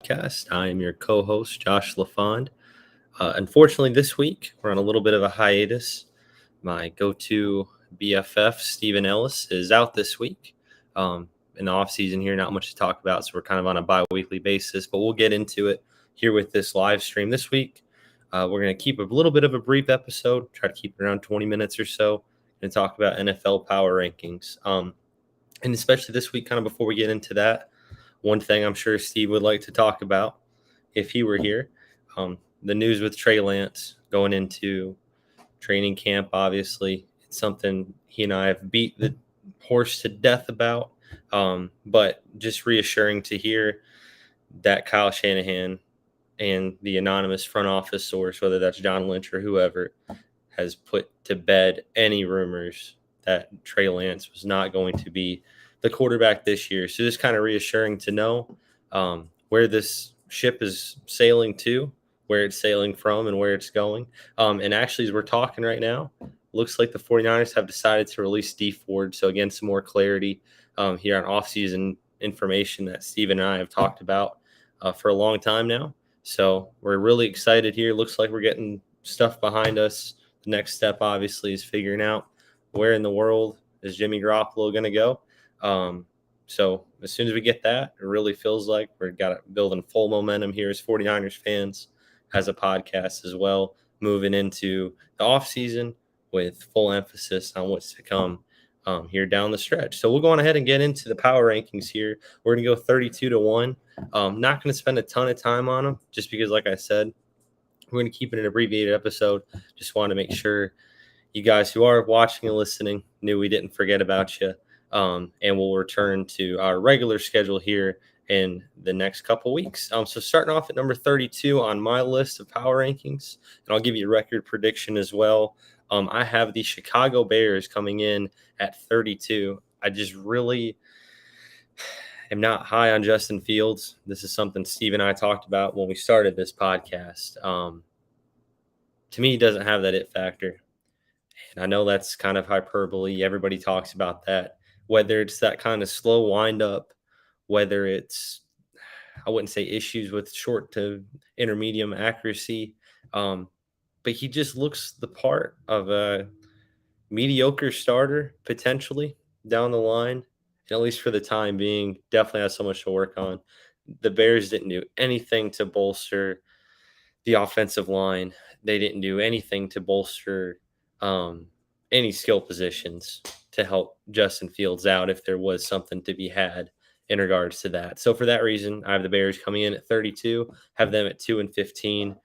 Podcast. I am your co host, Josh LaFond. Unfortunately, this week we're on a little bit of a hiatus. My go to BFF, Stephen Ellis, is out this week. In the off season here, not much to talk about, so we're kind of on a bi weekly basis, but we'll get into it here with this live stream this week. We're going to keep a little bit of a brief episode, try to keep it around 20 minutes or so, and talk about NFL power rankings. And especially this week, kind of before we get into that, one thing I'm sure Steve would like to talk about if he were here, the news with Trey Lance going into training camp. Obviously, it's something he and I have beat the horse to death about, but just reassuring to hear that Kyle Shanahan and the anonymous front office source, whether that's John Lynch or whoever, has put to bed any rumors that Trey Lance was not going to be the quarterback this year. So just kind of reassuring to know where this ship is sailing to, where it's sailing from, and where it's going. And actually, as we're talking right now, looks like the 49ers have decided to release Dee Ford. So again, some more clarity here on offseason information that Steve and I have talked about for a long time now. So we're really excited here. Looks like we're getting stuff behind us. The next step, obviously, is figuring out where in the world is Jimmy Garoppolo going to go. So as soon as we get that, it really feels like we're building full momentum here as 49ers fans, as a podcast as well, moving into the offseason with full emphasis on what's to come here down the stretch. So we'll go on ahead and get into the power rankings here. We're going to go 32-1. Not going to spend a ton of time on them just because, like I said, we're going to keep it an abbreviated episode. Just want to make sure you guys who are watching and listening knew we didn't forget about you. And we'll return to our regular schedule here in the next couple weeks. So starting off at number 32 on my list of power rankings, and I'll give you a record prediction as well. I have the Chicago Bears coming in at 32. I just really am not high on Justin Fields. This is something Steve and I talked about when we started this podcast. To me, he doesn't have that it factor. And I know that's kind of hyperbole. Everybody talks about that, whether it's that kind of slow windup, whether it's, I wouldn't say issues with short to intermediate accuracy, but he just looks the part of a mediocre starter potentially down the line. And at least for the time being, definitely has so much to work on. The Bears didn't do anything to bolster the offensive line. They didn't do anything to bolster any skill positions to help Justin Fields out if there was something to be had in regards to that. So for that reason, I have the Bears coming in at 32, have them at 2-15.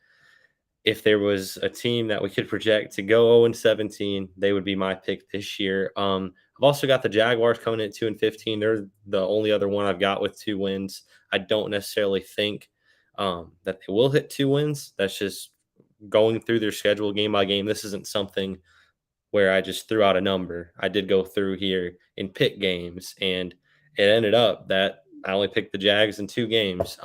If there was a team that we could project to go 0-17, they would be my pick this year. I've also got the Jaguars coming in at 2-15. They're the only other one I've got with 2 wins. I don't necessarily think that they will hit 2 wins. That's just going through their schedule game by game. This isn't something where I just threw out a number. I did go through here and pick games, and it ended up that I only picked the Jags in 2 games.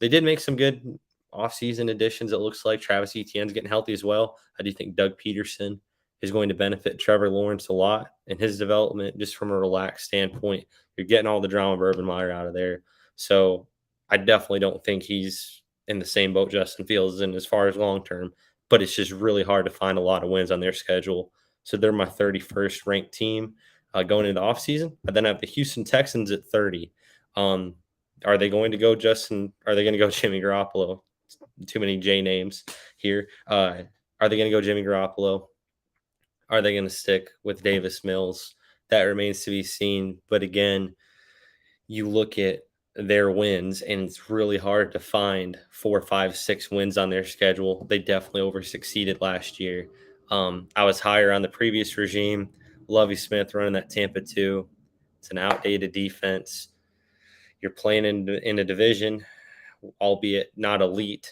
They did make some good offseason additions. It looks like Travis Etienne's getting healthy as well. I do think Doug Peterson is going to benefit Trevor Lawrence a lot in his development, just from a relaxed standpoint. You're getting all the drama of Urban Meyer out of there. So I definitely don't think he's in the same boat Justin Fields is in as far as long term, but it's just really hard to find a lot of wins on their schedule. So they're my 31st ranked team going into the offseason. I then have the Houston Texans at 30. Are they going to go Justin? Are they going to go Jimmy Garoppolo? Too many J names here. Are they going to go Jimmy Garoppolo? Are they going to stick with Davis Mills? That remains to be seen. But again, you look at their wins, and it's really hard to find 4, 5, 6 wins on their schedule. They definitely over succeeded last year. I was higher on the previous regime. Lovie Smith running that Tampa 2. It's an outdated defense. You're playing in a division, albeit not elite.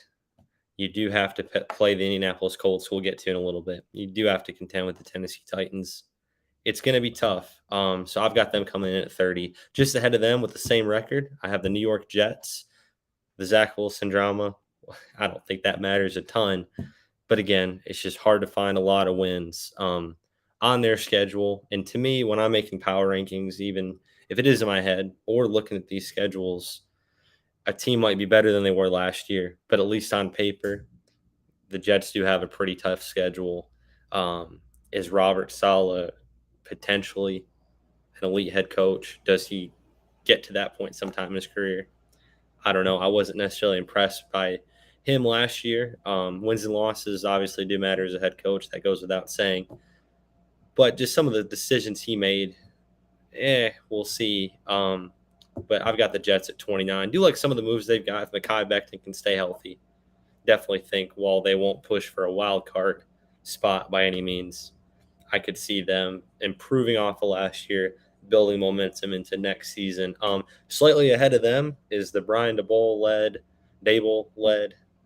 You do have to play the Indianapolis Colts, who we'll get to in a little bit. You do have to contend with the Tennessee Titans. It's going to be tough. So I've got them coming in at 30. Just ahead of them with the same record, I have the New York Jets. The Zach Wilson drama, I don't think that matters a ton. But again, it's just hard to find a lot of wins on their schedule. And to me, when I'm making power rankings, even if it is in my head or looking at these schedules, a team might be better than they were last year, but at least on paper, the Jets do have a pretty tough schedule. Is Robert Saleh potentially an elite head coach? Does he get to that point sometime in his career? I don't know. I wasn't necessarily impressed by him last year. Wins and losses obviously do matter as a head coach. That goes without saying. But just some of the decisions he made, we'll see. But I've got the Jets at 29. Do like some of the moves they've got. If Mekhi Becton can stay healthy, definitely think while they won't push for a wild card spot by any means, I could see them improving off of last year, building momentum into next season. Slightly ahead of them is the Brian Dable-led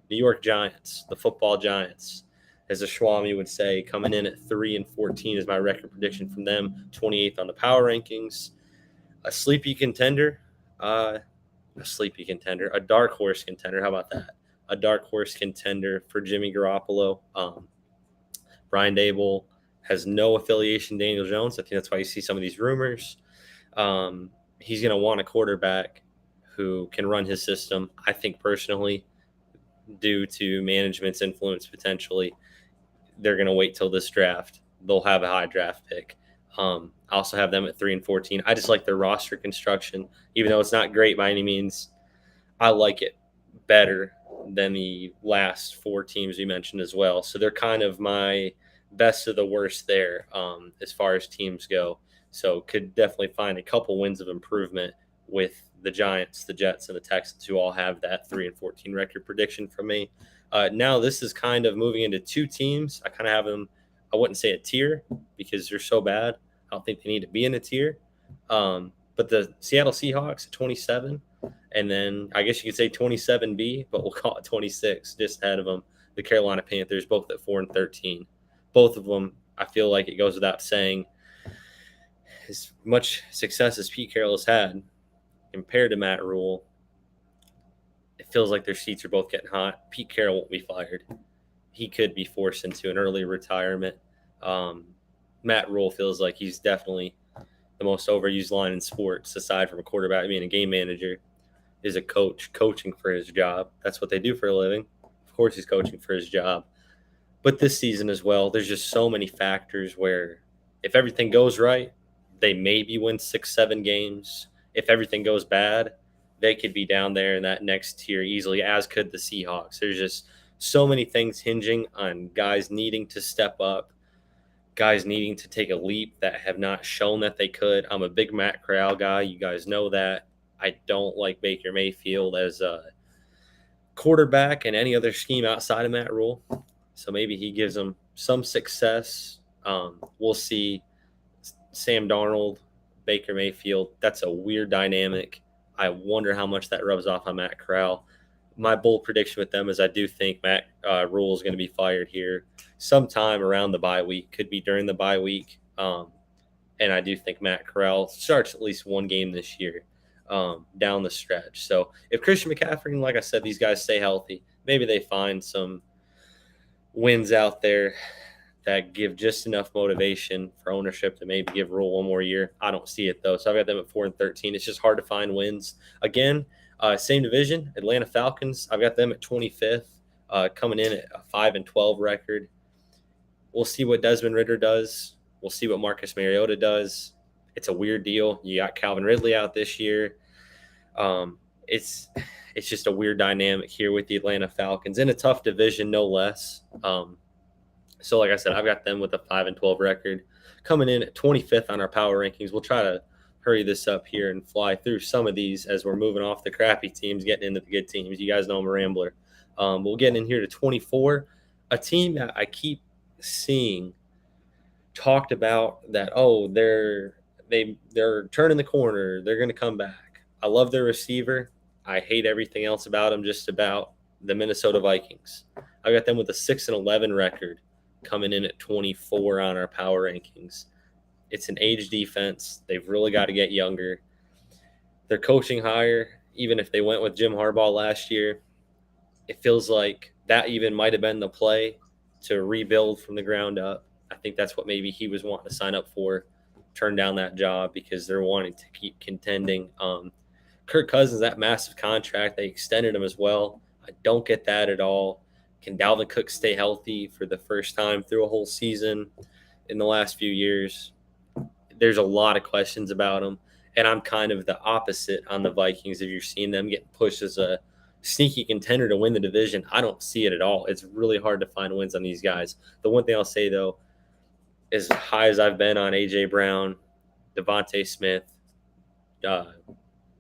New York Giants, the football Giants. As a Schwami would say, coming in at 3-14 is my record prediction from them, 28th on the power rankings. A sleepy contender, a dark horse contender. How about that? A dark horse contender for Jimmy Garoppolo. Brian Dable has no affiliation to Daniel Jones. I think that's why you see some of these rumors. He's going to want a quarterback who can run his system. I think personally, due to management's influence potentially, they're going to wait till this draft. They'll have a high draft pick. I also have them at 3-14. I just like their roster construction, even though it's not great by any means. I like it better than the last four teams we mentioned as well. So they're kind of my best of the worst there as far as teams go. So could definitely find a couple wins of improvement with the Giants, the Jets, and the Texans, who all have that 3-14 record prediction from me. Now this is kind of moving into two teams. I kind of have them, I wouldn't say a tier because they're so bad. I don't think they need to be in a tier. But the Seattle Seahawks at 27, and then I guess you could say 27B, but we'll call it 26, just ahead of them. The Carolina Panthers, both at 4-13. Both of them, I feel like it goes without saying, as much success as Pete Carroll has had compared to Matt Rule, it feels like their seats are both getting hot. Pete Carroll won't be fired. He could be forced into an early retirement. Matt Rule feels like he's definitely the most overused line in sports, aside from a quarterback being a game manager, is a coach coaching for his job. That's what they do for a living. Of course he's coaching for his job. But this season as well, there's just so many factors where if everything goes right, they maybe win 6-7 games. If everything goes bad, they could be down there in that next tier easily, as could the Seahawks. There's just so many things hinging on guys needing to step up, guys needing to take a leap that have not shown that they could. I'm a big Matt Corral guy. You guys know that. I don't like Baker Mayfield as a quarterback in any other scheme outside of Matt Rule. So maybe he gives them some success. We'll see. Sam Darnold, Baker Mayfield, that's a weird dynamic. I wonder how much that rubs off on Matt Corral. My bold prediction with them is I do think Matt Rule is going to be fired here sometime around the bye week. Could be during the bye week. And I do think Matt Corral starts at least one game this year down the stretch. So if Christian McCaffrey, and like I said, these guys stay healthy, maybe they find some wins out there that give just enough motivation for ownership to maybe give Rule one more year. I don't see it, though. So I've got them at 4-13. It's just hard to find wins. Again, same division, Atlanta Falcons. I've got them at 25th, coming in at a 5-12 record. We'll see what Desmond Ridder does. We'll see what Marcus Mariota does. It's a weird deal. You got Calvin Ridley out this year. It's just a weird dynamic here with the Atlanta Falcons in a tough division, no less. So like I said, I've got them with a 5-12 record, coming in at 25th on our power rankings. We'll try to hurry this up here and fly through some of these as we're moving off the crappy teams, getting into the good teams. You guys know I'm a rambler. We'll get in here to 24, a team that I keep seeing talked about that, they're turning the corner. They're going to come back. I love their receiver. I hate everything else about them, just about the Minnesota Vikings. I got them with a 6-11 record, coming in at 24 on our power rankings. It's an age defense. They've really got to get younger. They're coaching higher. Even if they went with Jim Harbaugh last year, it feels like that even might have been the play to rebuild from the ground up. I think that's what maybe he was wanting to sign up for, turn down that job because they're wanting to keep contending. Kirk Cousins, that massive contract, they extended him as well. I don't get that at all. Can Dalvin Cook stay healthy for the first time through a whole season in the last few years? There's a lot of questions about him. And I'm kind of the opposite on the Vikings. If you're seeing them getting pushed as a sneaky contender to win the division, I don't see it at all. It's really hard to find wins on these guys. The one thing I'll say, though, as high as I've been on A.J. Brown, Devontae Smith, uh,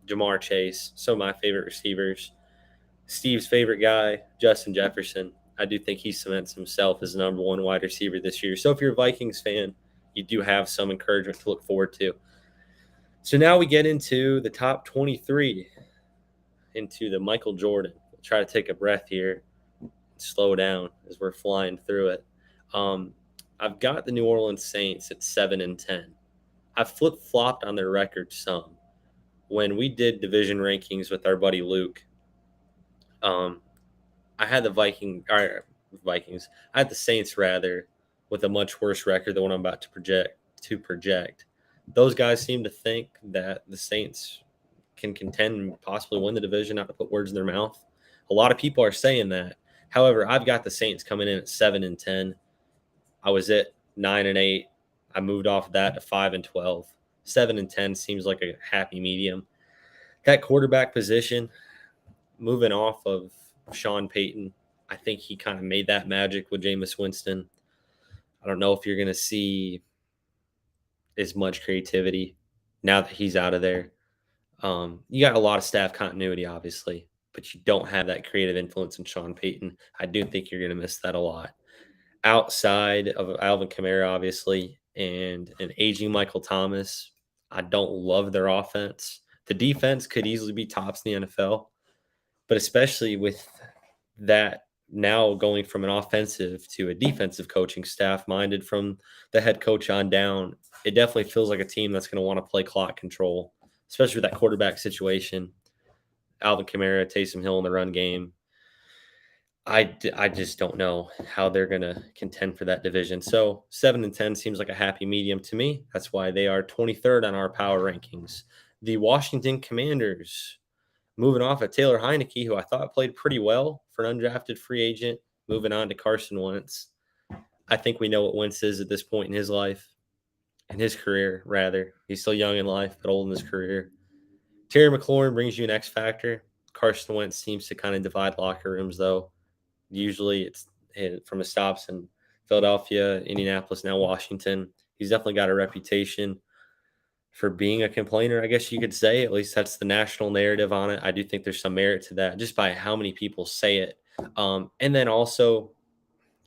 Jamar Chase, some of my favorite receivers, Steve's favorite guy, Justin Jefferson. I do think he cements himself as the number one wide receiver this year. So if you're a Vikings fan, you do have some encouragement to look forward to. So now we get into the top 23, into the Michael Jordan. We'll try to take a breath here and slow down as we're flying through it. I've got the New Orleans Saints at 7-10. I've flip-flopped on their record some. When we did division rankings with our buddy Luke, I had the Vikings. I had the Saints rather with a much worse record than what I'm about to project. Those guys seem to think that the Saints can contend and possibly win the division, not to put words in their mouth. A lot of people are saying that. However, I've got the Saints coming in at 7-10. I was at 9-8. I moved off of that to 5-12. 7-10 seems like a happy medium. That quarterback position, moving off of Sean Payton, I think he kind of made that magic with Jameis Winston. I don't know if you're going to see as much creativity now that he's out of there. You got a lot of staff continuity, obviously, but you don't have that creative influence in Sean Payton. I do think you're going to miss that a lot. Outside of Alvin Kamara, obviously, and an aging Michael Thomas, I don't love their offense. The defense could easily be tops in the NFL, but especially with that now going from an offensive to a defensive coaching staff minded from the head coach on down, it definitely feels like a team that's going to want to play clock control, especially with that quarterback situation. Alvin Kamara, Taysom Hill in the run game. I just don't know how they're going to contend for that division. So 7-10 seems like a happy medium to me. That's why they are 23rd on our power rankings. The Washington Commanders, moving off of Taylor Heineke, who I thought played pretty well for an undrafted free agent, moving on to Carson Wentz. I think we know what Wentz is at this point in his life, in his career, rather. He's still young in life, but old in his career. Terry McLaurin brings you an X factor. Carson Wentz seems to kind of divide locker rooms, though. Usually it's from his stops in Philadelphia, Indianapolis, now Washington. He's definitely got a reputation for being a complainer, I guess you could say. At least that's the national narrative on it. I do think there's some merit to that just by how many people say it. And then also,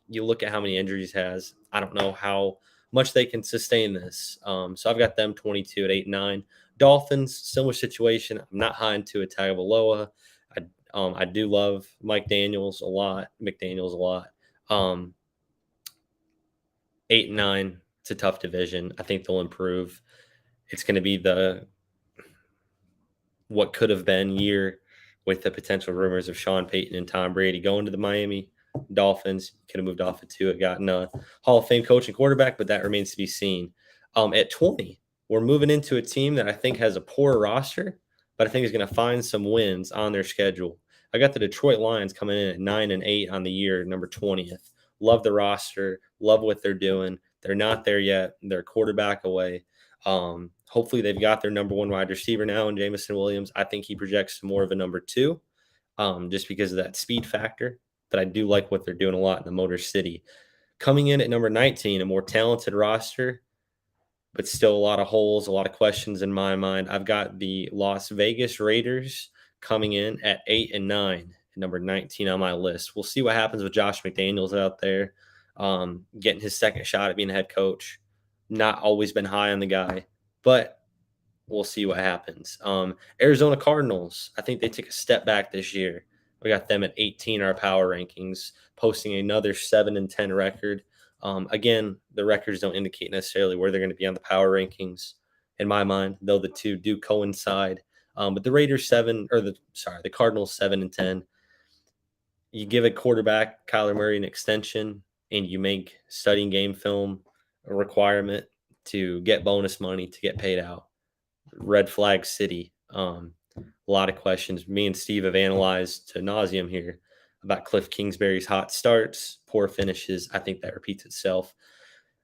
you look at how many injuries he has. I don't know how much they can sustain this. So I've got them 22 at 8-9. Dolphins, similar situation. I'm not high into Tagovailoa. I do love McDaniels a lot. 8-9. It's a tough division. I think they'll improve. It's going to be what could have been year with the potential rumors of Sean Payton and Tom Brady going to the Miami Dolphins. Could have moved off it too. It gotten a Hall of Fame coach and quarterback, but that remains to be seen. At 20, we're moving into a team that I think has a poor roster, but I think is going to find some wins on their schedule. I got the Detroit Lions coming in at 9-8 on the year, number 20th. Love the roster. Love what they're doing. They're not there yet. They're a quarterback away. Hopefully they've got their number one wide receiver now in Jameson Williams. I think he projects more of a number 2, just because of that speed factor. But I do like what they're doing a lot in the Motor City. Coming in at number 19, a more talented roster, but still a lot of holes, a lot of questions in my mind. I've got the Las Vegas Raiders coming in at 8-9, number 19 on my list. We'll see what happens with Josh McDaniels out there, getting his second shot at being a head coach. Not always been high on the guy, but we'll see what happens. Arizona Cardinals, I think they took a step back this year. We got them at 18 our power rankings, posting another 7-10 record. Again, the records don't indicate necessarily where they're going to be on the power rankings in my mind, though the two do coincide. But the the Cardinals 7-10. You give a quarterback, Kyler Murray, an extension, and you make studying game film a requirement to get bonus money, to get paid out. Red flag city. A lot of questions. Me and Steve have analyzed to nauseum here about Cliff Kingsbury's hot starts, poor finishes. I think that repeats itself.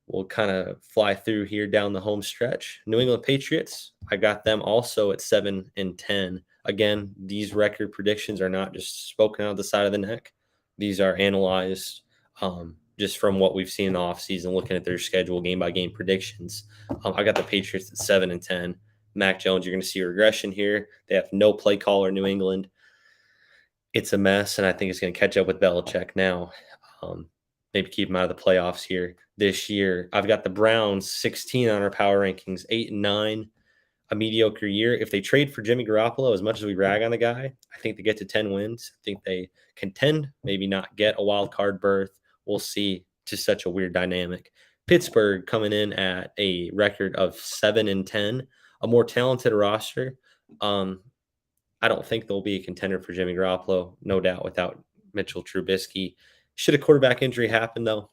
We'll kind of fly through here down the home stretch. New England Patriots, I got them also at 7-10. Again, these record predictions are not just spoken out of the side of the neck. These are analyzed just from what we've seen in the offseason, looking at their schedule, game-by-game predictions. I got the Patriots at 7-10. Mac Jones, you're going to see regression here. They have no play caller, New England. It's a mess, and I think it's going to catch up with Belichick now. Maybe keep them out of the playoffs here this year. I've got the Browns 16 on our power rankings, 8-9, a mediocre year. If they trade for Jimmy Garoppolo, as much as we rag on the guy, I think they get to 10 wins. I think they contend, maybe not get a wild card berth. We'll see. Just such a weird dynamic. Pittsburgh coming in at a record of 7-10, a more talented roster. I don't think they'll be a contender for Jimmy Garoppolo, no doubt, without Mitchell Trubisky. Should a quarterback injury happen, though?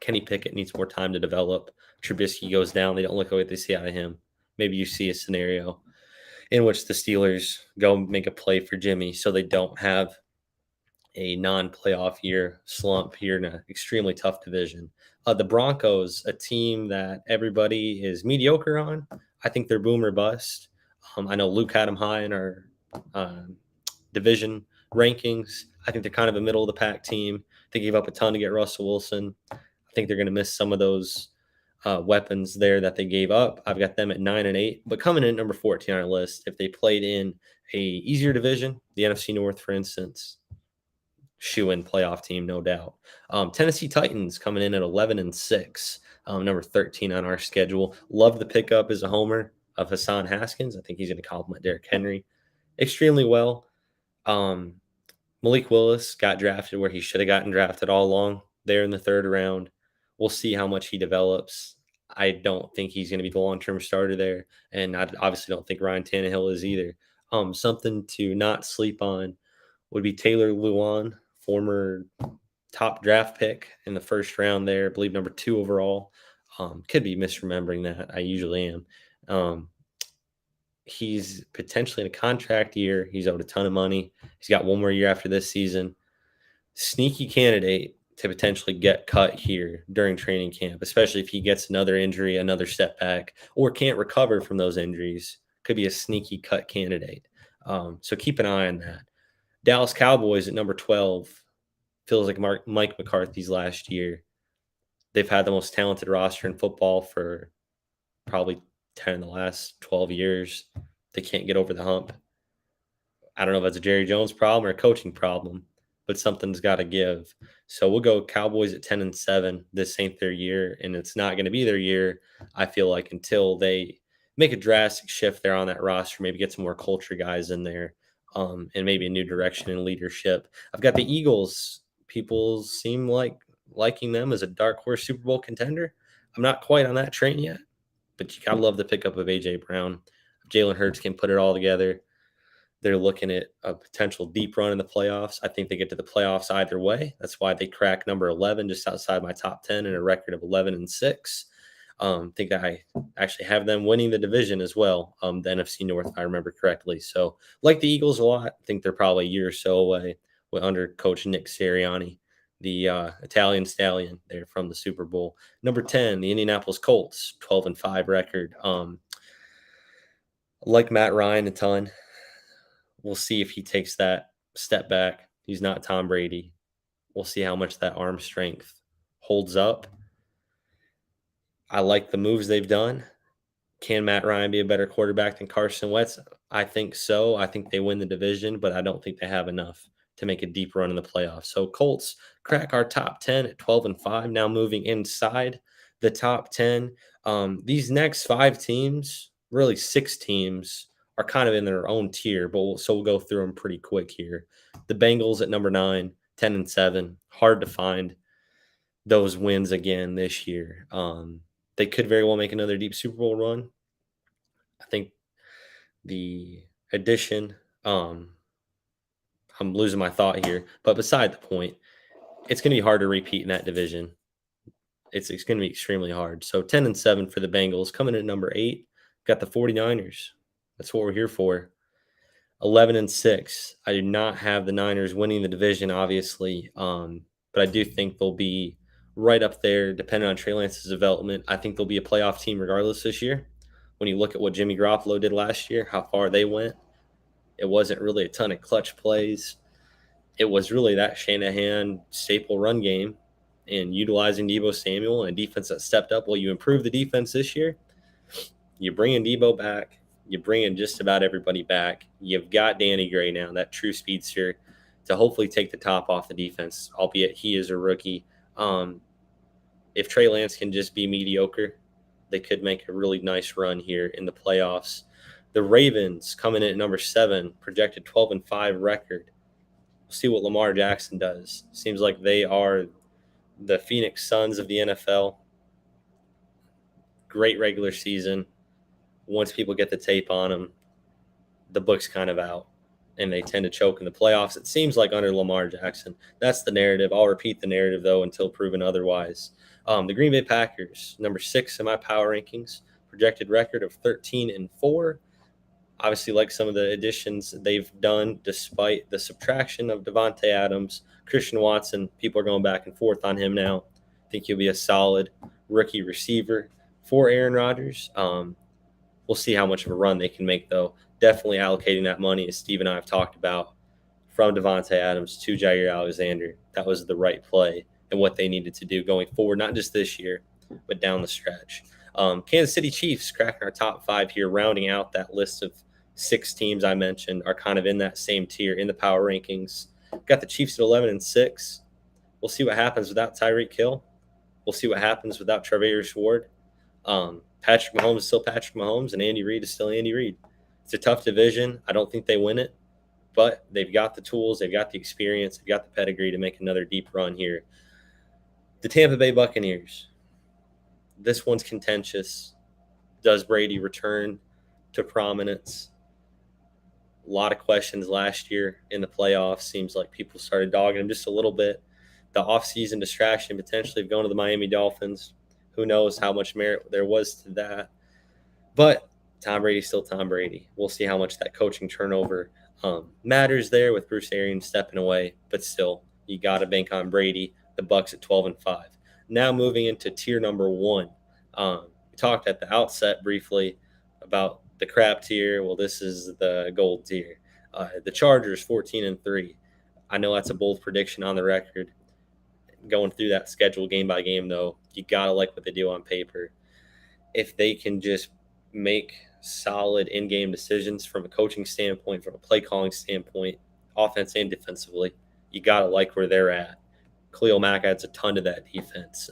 Kenny Pickett needs more time to develop. Trubisky goes down. They don't look at what they see out of him. Maybe you see a scenario in which the Steelers go make a play for Jimmy so they don't have a non-playoff year slump here in an extremely tough division. The Broncos, a team that everybody is mediocre on. I think they're boom or bust. I know Luke had them high in our division rankings. I think they're kind of a middle of the pack team. They gave up a ton to get Russell Wilson. I think they're going to miss some of those weapons there that they gave up. I've got them at 9-8, but coming in at number 14 on our list, if they played in a easier division, the NFC North, for instance, shoe-in playoff team, no doubt. Tennessee Titans coming in at 11-6, number 13 on our schedule. Love the pickup as a homer of Hassan Haskins. I think he's going to complement Derrick Henry extremely well. Malik Willis got drafted where he should have gotten drafted all along there in the third round. We'll see how much he develops. I don't think he's going to be the long-term starter there, and I obviously don't think Ryan Tannehill is either. Something to not sleep on would be Taylor Lewan, former top draft pick in the first round there, I believe number 2 overall. Could be misremembering that. I usually am. He's potentially in a contract year. He's owed a ton of money. He's got one more year after this season. Sneaky candidate to potentially get cut here during training camp, especially if he gets another injury, another setback, or can't recover from those injuries. Could be a sneaky cut candidate. So keep an eye on that. Dallas Cowboys at number 12. Feels like Mike McCarthy's last year. They've had the most talented roster in football for probably 10 in the last 12 years. They can't get over the hump. I don't know if that's a Jerry Jones problem or a coaching problem, but something's got to give. So we'll go Cowboys at 10-7. This ain't their year, and it's not going to be their year, I feel like, until they make a drastic shift there on that roster, maybe get some more culture guys in there, and maybe a new direction in leadership. I've got the Eagles. People seem like liking them as a dark horse Super Bowl contender. I'm not quite on that train yet, but you got to love the pickup of A.J. Brown. If Jalen Hurts can put it all together, they're looking at a potential deep run in the playoffs. I think they get to the playoffs either way. That's why they crack number 11, just outside my top 10, and a record of 11-6. I think I actually have them winning the division as well, the NFC North, if I remember correctly. So, like the Eagles a lot, I think they're probably a year or so away under Coach Nick Sirianni, the Italian stallion there from the Super Bowl. Number 10, the Indianapolis Colts, 12-5 record. Like Matt Ryan a ton. We'll see if he takes that step back. He's not Tom Brady. We'll see how much that arm strength holds up. I like the moves they've done. Can Matt Ryan be a better quarterback than Carson Wentz? I think so. I think they win the division, but I don't think they have enough to make a deep run in the playoffs. So Colts crack our top 10 at 12-5, now moving inside the top 10. These next 5 teams, really 6 teams, are kind of in their own tier, but we'll go through them pretty quick here. The Bengals at number 9, 10-7. Hard to find those wins again this year. They could very well make another deep Super Bowl run. I think the addition, I'm losing my thought here, but beside the point, it's going to be hard to repeat in that division. It's going to be extremely hard. So 10-7 for the Bengals. Coming in at number 8, got the 49ers. That's what we're here for. 11-6. I do not have the Niners winning the division, obviously, but I do think they'll be right up there, depending on Trey Lance's development. I think they'll be a playoff team regardless this year. When you look at what Jimmy Garoppolo did last year, how far they went, it wasn't really a ton of clutch plays. It was really that Shanahan staple run game and utilizing Deebo Samuel and a defense that stepped up. Well, you improve the defense this year. You bring in Deebo back. You bring in just about everybody back. You've got Danny Gray now, that true speedster, to hopefully take the top off the defense, albeit he is a rookie. If Trey Lance can just be mediocre, they could make a really nice run here in the playoffs. The Ravens coming in at number 7, projected 12-5 record. We'll see what Lamar Jackson does. Seems like they are the Phoenix Suns of the NFL. Great regular season. Once people get the tape on them, the book's kind of out, and they tend to choke in the playoffs. It seems like under Lamar Jackson. That's the narrative. I'll repeat the narrative, though, until proven otherwise. The Green Bay Packers, number 6 in my power rankings, projected record of 13-4. Obviously, like some of the additions they've done, despite the subtraction of Devontae Adams, Christian Watson, people are going back and forth on him now. I think he'll be a solid rookie receiver for Aaron Rodgers. We'll see how much of a run they can make, though. Definitely allocating that money, as Steve and I have talked about, from Devontae Adams to Jair Alexander. That was the right play and what they needed to do going forward, not just this year, but down the stretch. Kansas City Chiefs cracking our top 5 here, rounding out that list of 6 teams I mentioned are kind of in that same tier in the power rankings. Got the Chiefs at 11-6. We'll see what happens without Tyreek Hill. We'll see what happens without Travis Ward. Patrick Mahomes is still Patrick Mahomes, and Andy Reid is still Andy Reid. It's a tough division. I don't think they win it, but they've got the tools, they've got the experience, they've got the pedigree to make another deep run here. The Tampa Bay Buccaneers. This one's contentious. Does Brady return to prominence? A lot of questions last year in the playoffs. Seems like people started dogging him just a little bit. The offseason distraction potentially of going to the Miami Dolphins. Who knows how much merit there was to that. But Tom Brady's still Tom Brady. We'll see how much that coaching turnover matters there with Bruce Arians stepping away. But still, you got to bank on Brady. The Bucs at 12-5. Now moving into tier number 1. We talked at the outset briefly about the crap tier. Well, this is the gold tier. The Chargers 14-3. I know that's a bold prediction on the record. Going through that schedule game by game, though, you got to like what they do on paper. If they can just make solid in-game decisions from a coaching standpoint, from a play calling standpoint, offense and defensively, you got to like where they're at. Khalil Mack adds a ton to that defense.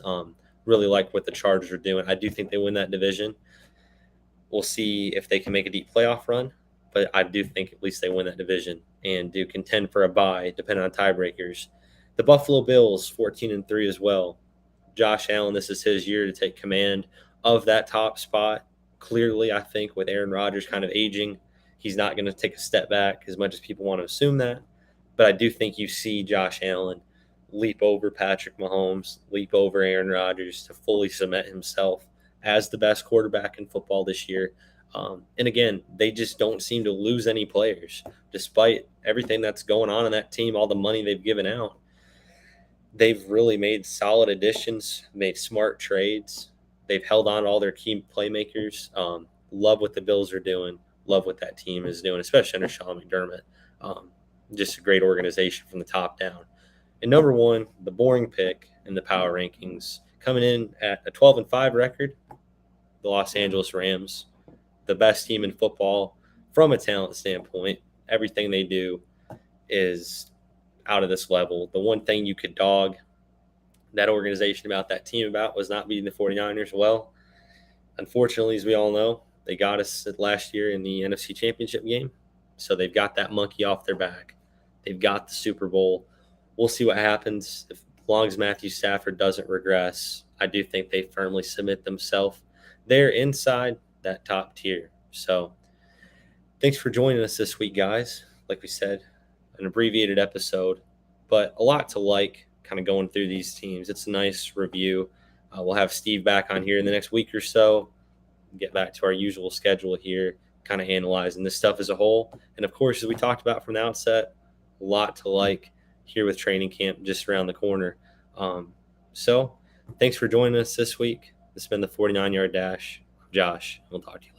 Really like what the Chargers are doing. I do think they win that division. We'll see if they can make a deep playoff run, but I do think at least they win that division and do contend for a bye, depending on tiebreakers. The Buffalo Bills, 14-3 as well. Josh Allen, this is his year to take command of that top spot. Clearly, I think with Aaron Rodgers kind of aging, he's not going to take a step back as much as people want to assume that. But I do think you see Josh Allen leap over Patrick Mahomes, leap over Aaron Rodgers to fully cement himself as the best quarterback in football this year. And again, they just don't seem to lose any players, despite everything that's going on in that team, all the money they've given out. They've really made solid additions, made smart trades. They've held on to all their key playmakers. Love what the Bills are doing. Love what that team is doing, especially under Sean McDermott. Just a great organization from the top down. And number 1, the boring pick in the power rankings, coming in at a 12-5 record, the Los Angeles Rams, the best team in football from a talent standpoint. Everything they do is out of this level. The one thing you could dog that organization about, that team about, was not beating the 49ers. Well, unfortunately, as we all know, they got us last year in the NFC Championship game. So they've got that monkey off their back. They've got the Super Bowl. We'll see what happens. As long as Matthew Stafford doesn't regress, I do think they firmly submit themselves. They're inside that top tier. So thanks for joining us this week, guys. Like we said, an abbreviated episode, but a lot to like kind of going through these teams. It's a nice review. We'll have Steve back on here in the next week or so, get back to our usual schedule here, kind of analyzing this stuff as a whole. And of course, as we talked about from the outset, a lot to like here with training camp just around the corner. So thanks for joining us this week. This has been the 49 Yard Dash. Josh, we'll talk to you.